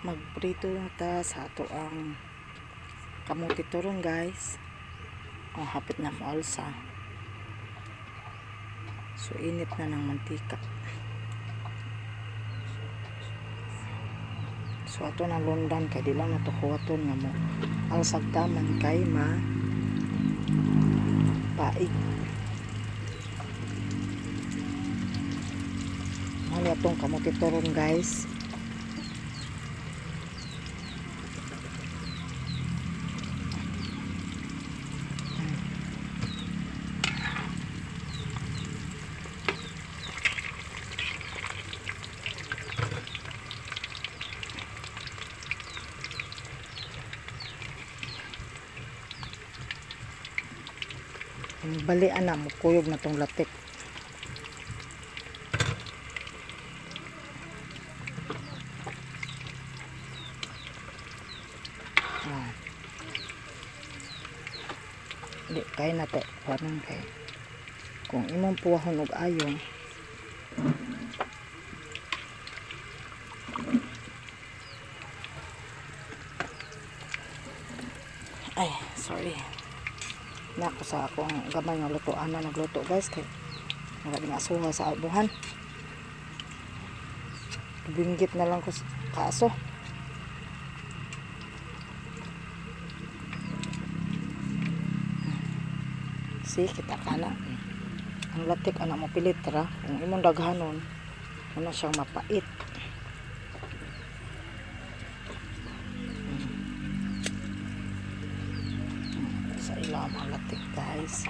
Magprito na ta sa ato ang kamuti turon guys. Hapit na maalsa, so init na ng mantika. So ato na lundan kay di lang nato kuwaton nga mo alsag taman kay paig. Mali atong kamuti turon guys. Balian na mo kuyog na tong latik. Di kay na to parang kay kung imong puwahon og ayong ay sorry na ako sa akong gamay nga lutoan na nagluto guys kay wala din asuha sa abuhan. Binggit na lang ko kaso. Si kita kana ang latik ana mo pilit ra kung imong daghanon una siyang mapait. Sa ilaw ang latik guys.